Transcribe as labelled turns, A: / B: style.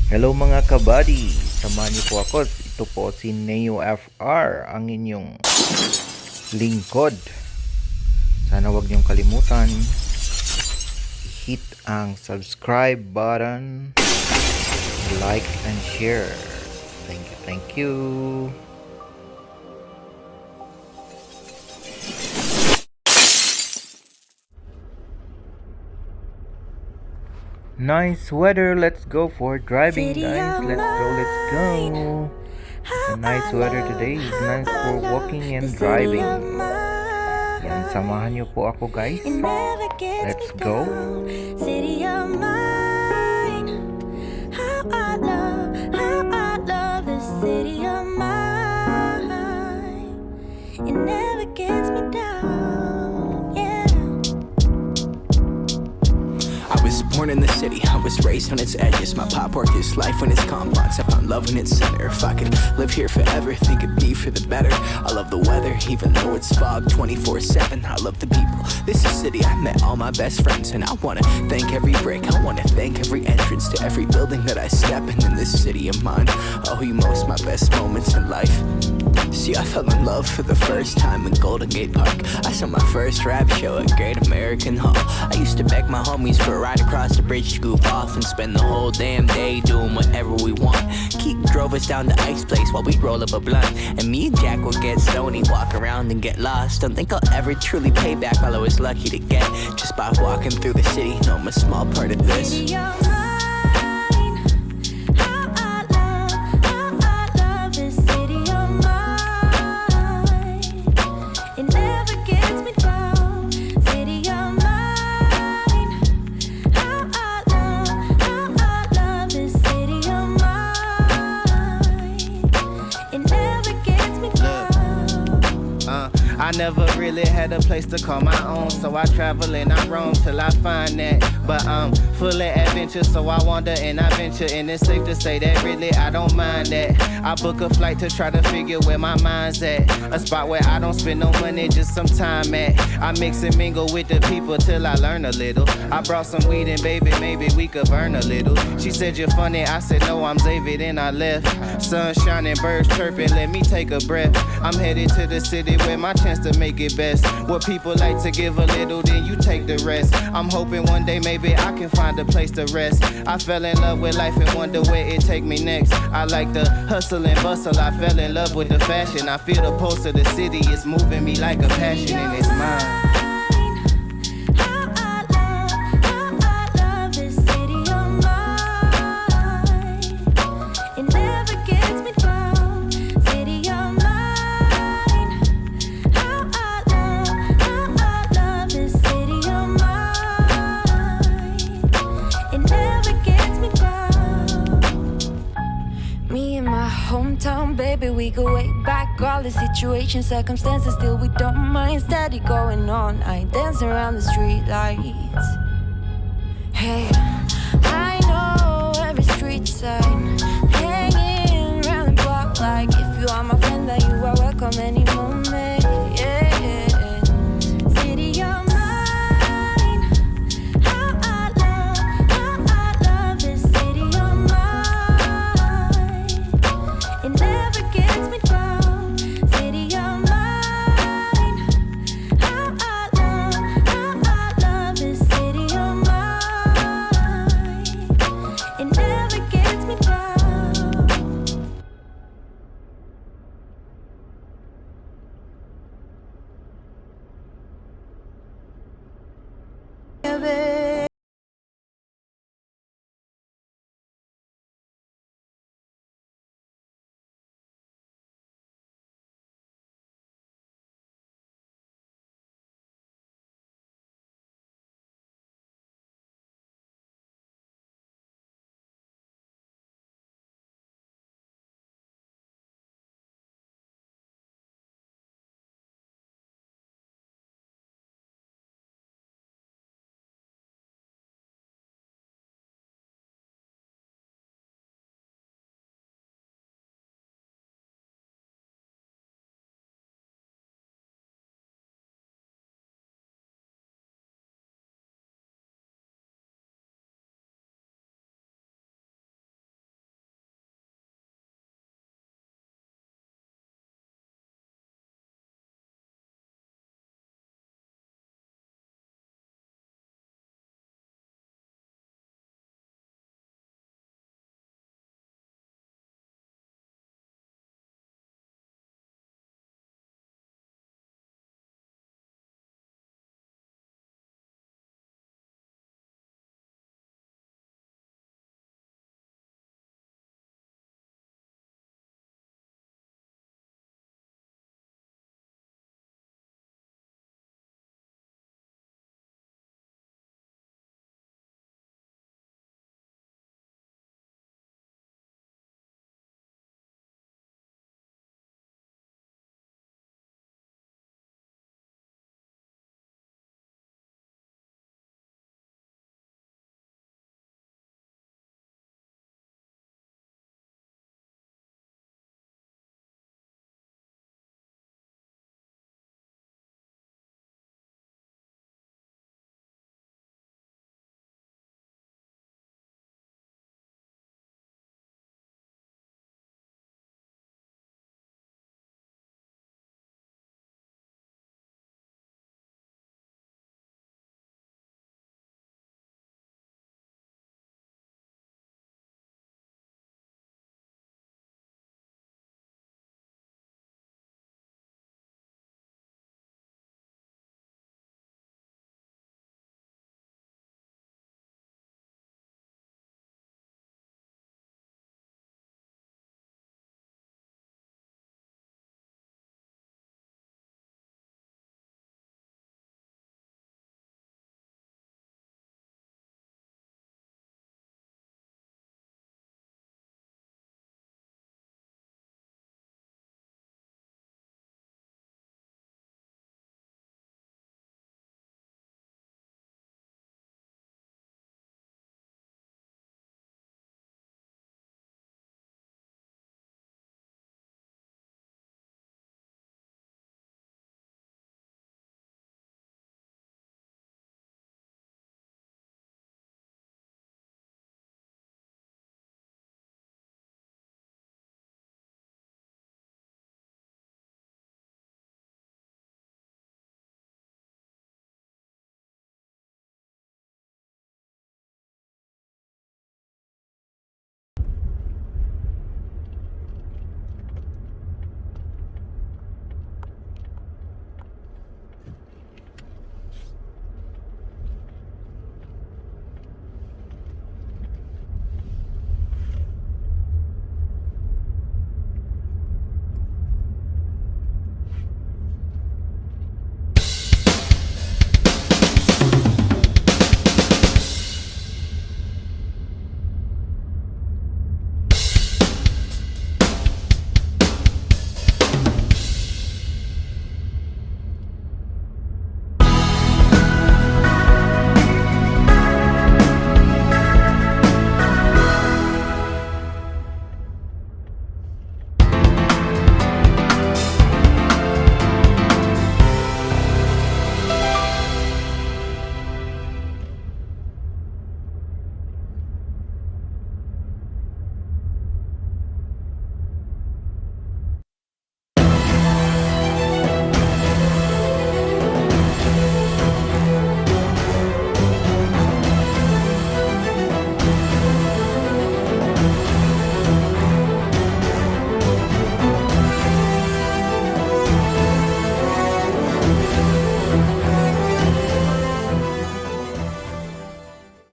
A: Hello mga kabady, samahan niyo po ako. Ito po si Neo FR, ang inyong lingkod. Sana wag niyong kalimutan hit ang subscribe button, like and share. Thank you. Nice weather, let's go for driving guys. Let's go. The nice weather today is nice for walking and driving. Yan, samahan niyo po ako guys. Let's go. City of mine. How I love the city of mine. It never gets me down. Yeah.
B: I was born in the city, I was raised on its edges. My pop worked his life when its confines. I found love in its center. If I could live here forever, think it'd be for the better. I love the weather, even though it's fog 24/7. I love the people, this is city. I met all my best friends, and I wanna thank every brick. I wanna thank every entrance to every building that I step in this city of mine. I owe you most my best moments in life. See, I fell in love for the first time in Golden Gate Park. I saw my first rap show at Great American Hall. I used to beg my homies for a ride across the bridge to goof off and spend the whole damn day doing whatever we want. Keith drove us down to Ice Place while we'd roll up a blunt, and me and Jack would get stoned, walk around and get lost. Don't think I'll ever truly pay back all I was lucky to get just by walking through the city. No, I'm a small part of this.
C: I never really had a place to call my own, so I travel and I roam till I find that. But I'm full of adventure, so I wander and I venture, and it's safe to say that really I don't mind that. I book a flight to try to figure where my mind's at, a spot where I don't spend no money, just some time at. I mix and mingle with the people till I learn a little. I brought some weed and baby, maybe we could burn a little. She said you're funny, I said no, I'm Xavier, then I left. Sun shining, birds chirping, let me take a breath. I'm headed to the city where my chance to make it best. What people like to give a little, then you take the rest. I'm hoping one day maybe I can find a place to rest. I fell in love with life and wonder where it take me next. I like the hustle and bustle, I fell in love with the fashion. I feel the pulse of the city, it's moving me like a passion, and it's mine.
D: Hometown, baby, we go way back. All the situations, circumstances, still we don't mind. Steady going on, I dance around the street lights. Hey.